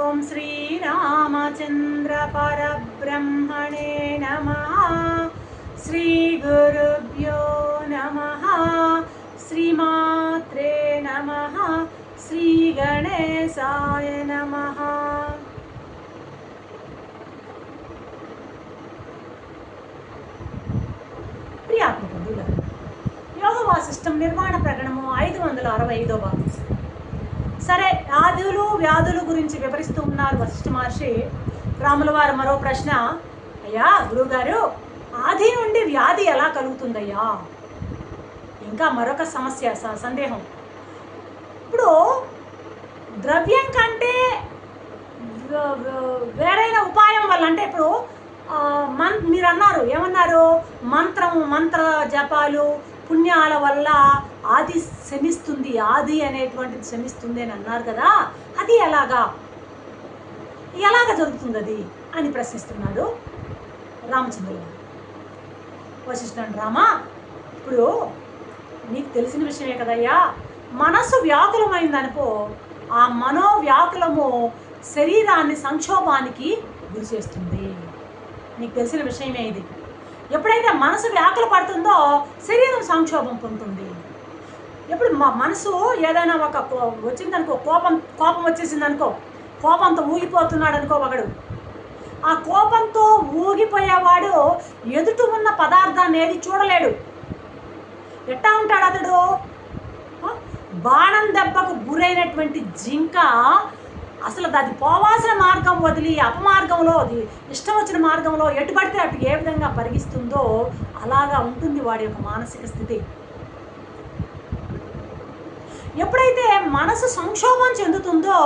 ఓం శ్రీరామచంద్ర పరబ్రహ్మణే నమః. శ్రీ గురుభ్యో నమః. శ్రీమాత్రే నమః. శ్రీ గణేశాయ నమః. ప్రియాత్మకులు, యోగ వాసిష్టం నిర్మాణ ప్రకటనము 565వ భాగం. సరే, ఆదులు వ్యాధులు గురించి వివరిస్తూ ఉన్నారు వశిష్ఠ మహర్షి. రాముల వారు మరో ప్రశ్న, అయ్యా గురువుగారు, ఆది నుండి వ్యాధి ఎలా కలుగుతుందయ్యా? ఇంకా మరొక సమస్య, సందేహం. ఇప్పుడు ద్రవ్యం కంటే వేరైన ఉపాయం వల్ల, అంటే ఇప్పుడు మీరు అన్నారు, ఏమన్నారు, మంత్ర జపాలు పుణ్యాల వల్ల ఆది శమిస్తుంది, ఆది అనేటువంటిది శమిస్తుంది అని అన్నారు కదా, అది ఎలాగా జరుగుతుంది అది అని ప్రశ్నిస్తున్నాడు రామచంద్రుడు. వశిష్ఠుడు, రామా, ఇప్పుడు నీకు తెలిసిన విషయమే కదయ్యా, మనసు వ్యాకులమైందనుకో, ఆ మనోవ్యాకులము శరీరాన్ని సంక్షోభానికి గురి చేస్తుంది. నీకు తెలిసిన విషయమే ఇది. ఎప్పుడైతే మనసు వ్యాకుల పడుతుందో శరీరం సంక్షోభం పొందుతుంది. ఎప్పుడు మనసు ఏదైనా వచ్చిందనుకో, కోపం వచ్చేసిందనుకో, కోపంతో ఊగిపోతున్నాడు అనుకో ఒకడు, ఆ కోపంతో ఊగిపోయేవాడు ఎదుటి ఉన్న పదార్థాన్ని ఏది చూడలేడు. ఎట్టా ఉంటాడు అతడు? బాణం దెబ్బకు గురైనటువంటి జింక అసలు అది పోవాల్సిన మార్గం వదిలి అపమార్గంలో, అది ఇష్టం వచ్చిన మార్గంలో ఎటు పడితే అటు ఏ విధంగా పరిగిస్తుందో అలాగా ఉంటుంది వాడి యొక్క మానసిక స్థితి. ఎప్పుడైతే మనసు సంక్షోభం చెందుతుందో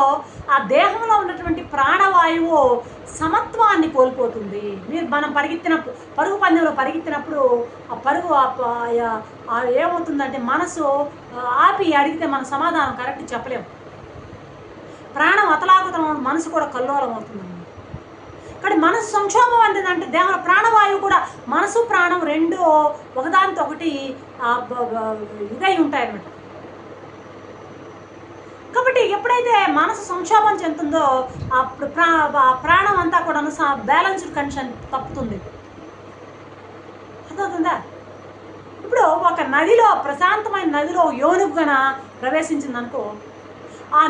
ఆ దేహంలో ఉన్నటువంటి ప్రాణవాయువు సమత్వాన్ని కోల్పోతుంది. మనం పరుగు పందెంలో పరిగెత్తినప్పుడు ఆ పరుగు ఏమవుతుందంటే, మనసు ఆపి అడిగితే మన సమాధానం కరెక్ట్ చెప్పలేము. ప్రాణం అతలాకుతలం, మనసు కూడా కల్లోలం అవుతుంది. కానీ మనసు సంక్షోభం అంటుందంటే దేహంలో ప్రాణవాయువు కూడా, మనసు ప్రాణం రెండు ఒకదానితో ఒకటి ఇదై ఉంటాయి అన్నమాట. కాబట్టి ఎప్పుడైతే మనసు సంక్షోభం చెందుతుందో అప్పుడు ప్రాణం అంతా కూడా బ్యాలెన్స్డ్ కండిషన్ తప్పుతుంది. అర్థమవుతుందా? ఇప్పుడు ఒక నదిలో, ప్రశాంతమైన నదిలో ఏనుగున ప్రవేశించింది అనుకో, ఆ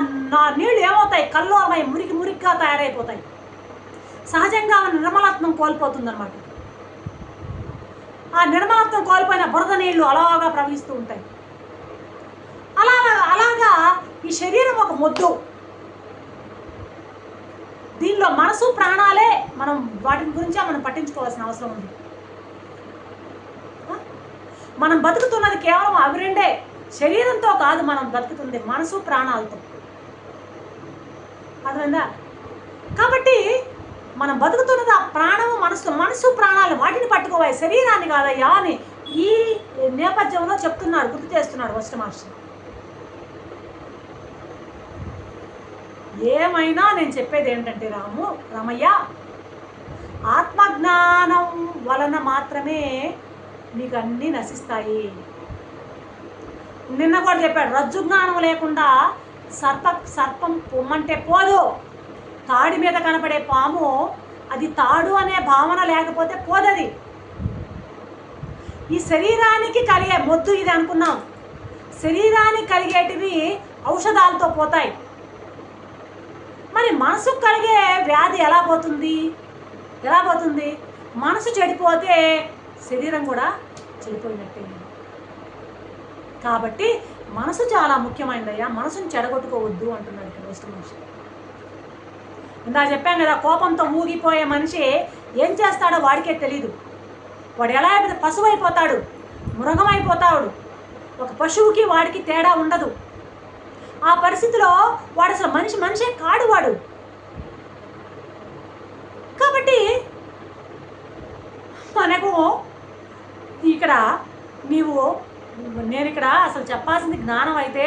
నీళ్ళు ఏమవుతాయి, కల్లోలమై మురికిగా తయారైపోతాయి. సహజంగా నిర్మలత్వం కోల్పోతుందన్నమాట. ఆ నిర్మలత్వం కోల్పోయిన బురద నీళ్లు అలాగా ప్రవహిస్తూ ఉంటాయి. అలాగా ఈ శరీరం ఒక మొద్దు. దీనిలో మనసు ప్రాణాలే, మనం వాటి గురించి మనం పట్టించుకోవాల్సిన అవసరం ఉంది. మనం బతుకుతున్నది కేవలం అవి రెండే, శరీరంతో కాదు మనం బతుకుతుంది, మనసు ప్రాణాలతో. అర్థమైందా? కాబట్టి మనం బతుకుతున్నది ఆ ప్రాణము, మనసు ప్రాణాలు, వాటిని పట్టుకోవాలి, శరీరాన్ని కాదయ్యా అని ఈ నేపథ్యంలో చెప్తున్నాడు, గుర్తు చేస్తున్నాడు వశిష్ఠ మహర్షి. ఏమైనా నేను చెప్పేది ఏంటంటే, రామయ్య, ఆత్మజ్ఞానం వలన మాత్రమే మీకు అన్నీ నశిస్తాయి. నిన్న కూడా చెప్పాడు, రజ్జు జ్ఞానం లేకుండా సర్పం పొమ్మంటే పోదు. తాడి మీద కనపడే పాము అది తాడు అనే భావన లేకపోతే పోదది. ఈ శరీరానికి కలిగే మొద్దు ఇది అనుకున్నాం. శరీరానికి కలిగేటివి ఔషధాలతో పోతాయి. మరి మనసుకు కలిగే వ్యాధి ఎలా పోతుంది? మనసు చెడిపోతే శరీరం కూడా చెడిపోయినట్టే. కాబట్టి మనసు చాలా ముఖ్యమైనదయ్యా, మనసుని చెడగొట్టుకోవద్దు అంటున్నాడు ఇక్కడ వశిష్ఠ మహర్షి. ఇందా చెప్పాం కదా, కోపంతో ఊగిపోయే మనిషి ఏం చేస్తాడో వాడికే తెలీదు. వాడు ఎలా అయితే పశువు అయిపోతాడు, మృగం అయిపోతాడు. ఒక పశువుకి వాడికి తేడా ఉండదు. ఆ పరిస్థితిలో వాడు అసలు మనిషే కాడు వాడు. కాబట్టి మనకు ఇక్కడ నేను ఇక్కడ అసలు చెప్పాల్సింది జ్ఞానం అయితే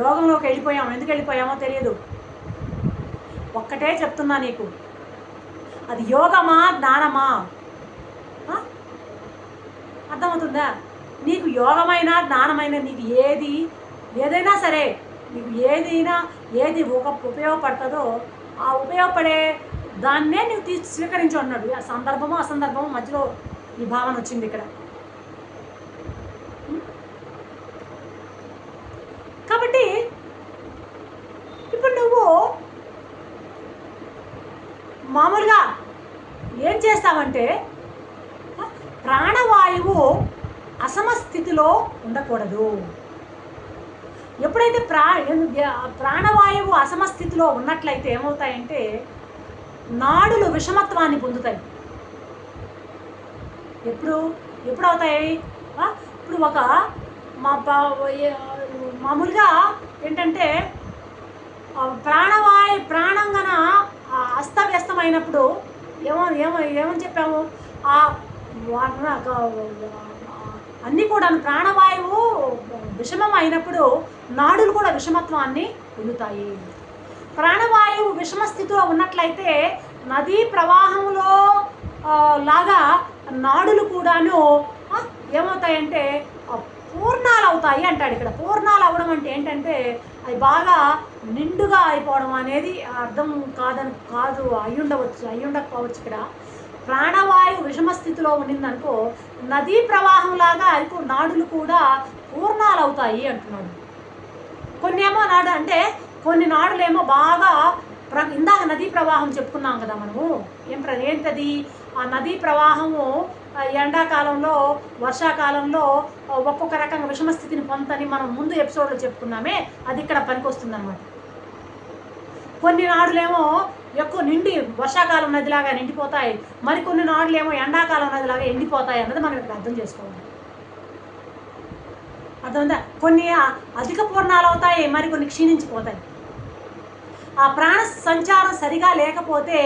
యోగంలోకి వెళ్ళిపోయాము. ఎందుకు వెళ్ళిపోయామో తెలియదు. ఒక్కటే చెప్తున్నా నీకు, అది యోగమా జ్ఞానమా అర్థమవుతుందా? నీకు యోగమైన జ్ఞానమైన నీకు ఏదైనా సరే, నీకు ఏది ఉపయోగపడుతుందో ఆ ఉపయోగపడే దాన్నే నువ్వు స్వీకరించు అన్నాడు. ఆ సందర్భము అసందర్భము మధ్యలో ఈ భావన వచ్చింది ఇక్కడ. కాబట్టి ఇప్పుడు నువ్వు మామూలుగా ఏం చేస్తావంటే ప్రాణవాయువు అసమస్థితిలో ఉండకూడదు. ఎప్పుడైతే ప్రాణవాయువు అసమస్థితిలో ఉన్నట్లయితే ఏమవుతాయంటే నాడులు విషమత్వాన్ని పొందుతాయి. ఎప్పుడు అవుతాయి? ఇప్పుడు ఒక మామూలుగా ఏంటంటే ప్రాణంగన అస్తవ్యస్తమైనప్పుడు ఏమని చెప్పాము? అన్నీ కూడా ప్రాణవాయువు విషమం అయినప్పుడు నాడులు కూడా విషమత్వాన్ని పొందుతాయి. ప్రాణవాయువు విషమ స్థితిలో ఉన్నట్లయితే నదీ ప్రవాహంలో లాగా నాడులు కూడాను ఏమవుతాయంటే పూర్ణాలు అవుతాయి అంటాడు ఇక్కడ. పూర్ణాలు అవడం అంటే ఏంటంటే అది బాగా నిండుగా అయిపోవడం అనేది అర్థం అయ్యుండకపోవచ్చు. ఇక్కడ ప్రాణవాయువు విషమ స్థితిలో ఉండిందనుకో నదీ ప్రవాహంలాగా అయిపో నాడులు కూడా పూర్ణాలు అవుతాయి అంటున్నాడు. కొన్ని నాడులేమో బాగా ఇందాక నదీ ప్రవాహం చెప్పుకున్నాం కదా మనము. ఏంటది? ఆ నదీ ప్రవాహము ఎండాకాలంలో వర్షాకాలంలో ఒక్కొక్క రకంగా విషమస్థితిని పొందని మనం ముందు ఎపిసోడ్లో చెప్పుకున్నామే, అది ఇక్కడ పనికొస్తుంది అనమాట. కొన్ని నాడులేమో ఎక్కువ నిండి వర్షాకాలం నదిలాగా నిండిపోతాయి, మరికొన్ని నాడులేమో ఎండాకాలం నదిలాగా ఎండిపోతాయి అన్నది మనం ఇక్కడ అర్థం చేసుకోవాలి. అర్థమైందా? కొన్ని అధిక పూర్ణాలు అవుతాయి, మరికొన్ని క్షీణించిపోతాయి. ఆ ప్రాణ సంచారం సరిగా లేకపోతే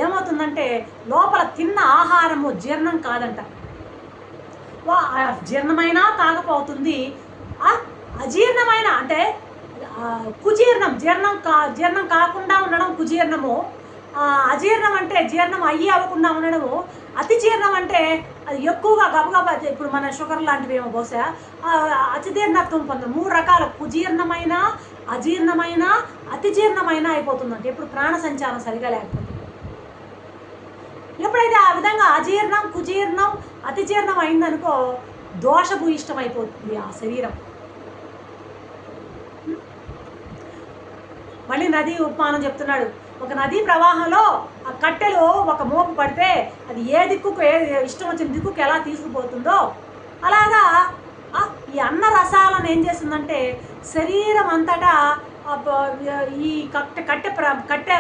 ఏమవుతుందంటే లోపల తిన్న ఆహారము జీర్ణం కాదంట. జీర్ణమైనా కాకపోతుంది, అజీర్ణమైన అంటే కుజీర్ణం, జీర్ణం కాకుండా ఉండడం కుజీర్ణము. అజీర్ణం అంటే జీర్ణం అవ్వకుండా ఉండడము. అతి జీర్ణం అంటే అది ఎక్కువగా గబగబా, ఇప్పుడు మన షుగర్ లాంటివి ఏమో బహుశా అతిజీర్ణత్వం పొందడం. 3 రకాల కుజీర్ణమైన, అజీర్ణమైన, అతిజీర్ణమైన అయిపోతుందంటే ఎప్పుడు ప్రాణ సంచారం సరిగా లేకపోతే. ఎప్పుడైతే ఆ విధంగా అజీర్ణం, కుజీర్ణం, అతిజీర్ణం అయిందనుకో దోషభూయిష్టం అయిపోతుంది ఆ శరీరం. మళ్ళీ నదీ ఉపమానం చెప్తున్నాడు. ఒక నదీ ప్రవాహంలో ఆ కట్టెలు ఒక మోపు పడితే అది ఏ దిక్కుకు ఇష్టం వచ్చిన దిక్కుకు ఎలా తీసుకుపోతుందో అలాగా ఈ అన్న రసాలను ఏం చేస్తుందంటే శరీరం అంతటా ఈ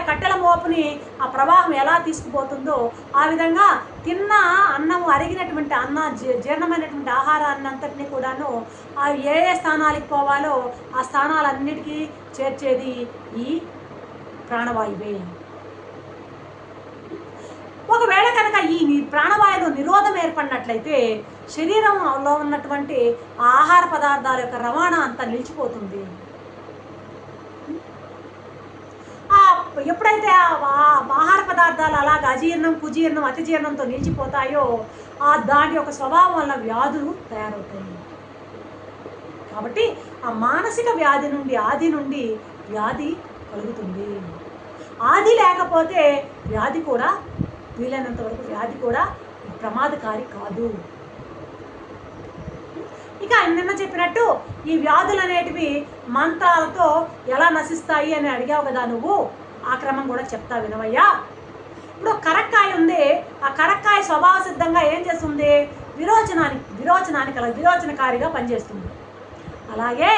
కట్టెల మోపుని ఆ ప్రవాహం ఎలా తీసుకుపోతుందో ఆ విధంగా తిన్న అన్నము అరిగినటువంటి జీర్ణమైనటువంటి ఆహారాన్ని అంతటినీ కూడాను ఏ స్థానాలకు పోవాలో ఆ స్థానాలన్నిటికీ చేర్చేది ఈ ప్రాణవాయువే. ఒకవేళ కనుక ఈ ప్రాణవాయువు నిరోధం ఏర్పడినట్లయితే శరీరంలో ఉన్నటువంటి ఆహార పదార్థాల యొక్క రవాణా అంతా నిలిచిపోతుంది. ఎప్పుడైతే ఆహార పదార్థాలు అలాగ అజీర్ణం, కుజీర్ణం, అతిజీర్ణంతో నిలిచిపోతాయో దాని యొక్క స్వభావం వల్ల వ్యాధులు తయారవుతాయి. కాబట్టి ఆ మానసిక ఆది నుండి వ్యాధి కలుగుతుంది. ఆది లేకపోతే వ్యాధి కూడా వీలైనంత వరకు వ్యాధి కూడా ప్రమాదకారి కాదు. ఇక నిన్న చెప్పినట్టు ఈ వ్యాధులు అనేటివి మంత్రాలతో ఎలా నశిస్తాయి అని అడిగావు కదా నువ్వు, ఆ క్రమం కూడా చెప్తా వినవయ్యా. ఇప్పుడు కరక్కాయ ఉంది, ఆ కరక్కాయ స్వభావ సిద్ధంగా ఏం చేస్తుంది? విరోచనకారిగా పనిచేస్తుంది. అలాగే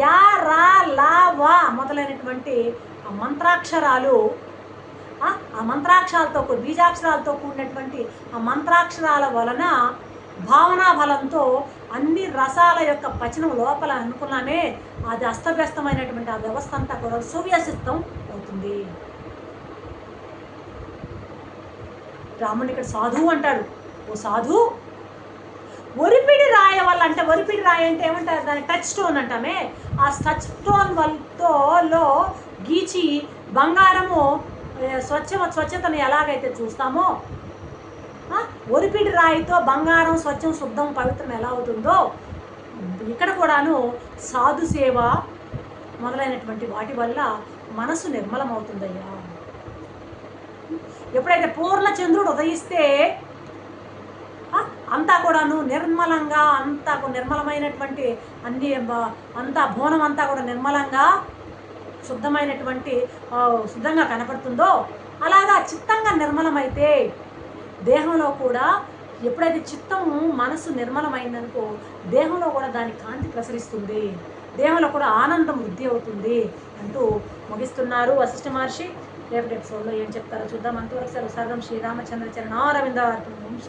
యా, రా, లా, వా మొదలైనటువంటి ఆ మంత్రాక్షరాలు, ఆ మంత్రాక్షరాలతో బీజాక్షరాలతో కూడినటువంటి ఆ మంత్రాక్షరాల వలన భావనా బలంతో అన్ని రసాల యొక్క పచనం లోపల అనుకున్నామే అది అస్తవ్యస్తమైనటువంటి ఆ వ్యవస్థ అంతా కూడా సువ్యసిద్ధం అవుతుంది. రాముడు ఇక్కడ సాధువు అంటాడు. ఓ సాధు, ఒరిపిడి రాయ వల్ల అంటే ఒరిపిడి రాయి అంటే ఏమంటారు? దాన్ని టచ్ స్టోన్ అంటామే. ఆ టచ్ స్టోన్ వల్ల గీచి బంగారము స్వచ్ఛతను ఎలాగైతే చూస్తామో ఒరిపిడి రాయితో బంగారం స్వచ్ఛం, శుద్ధం, పవిత్రం ఎలా అవుతుందో ఇక్కడ కూడాను సాధు సేవ మొదలైనటువంటి వాటి వల్ల మనసు నిర్మలమవుతుందయ్యా. ఎప్పుడైతే పూర్ణ చంద్రుడు ఉదయిస్తే అంతా కూడాను నిర్మలంగా, అంతా నిర్మలమైనటువంటి అన్ని అంతా భువనం అంతా కూడా నిర్మలంగా శుద్ధమైనటువంటి శుద్ధంగా కనపడుతుందో, అలాగా చిత్తంగా నిర్మలమైతే దేహంలో కూడా ఎప్పుడైతే చిత్తము మనసు నిర్మలమైందనుకో దేహంలో కూడా దాని కాంతి ప్రసరిస్తుంది, దేహంలో కూడా ఆనందం వృద్ధి అవుతుంది అంటూ ముగిస్తున్నారు వశిష్ఠ మహర్షి. రేపటి ఎపిసోడ్లో ఏం చెప్తారో చూద్దాం. అంతవరకు సర్వం శ్రీరామచంద్ర చరణారవింద.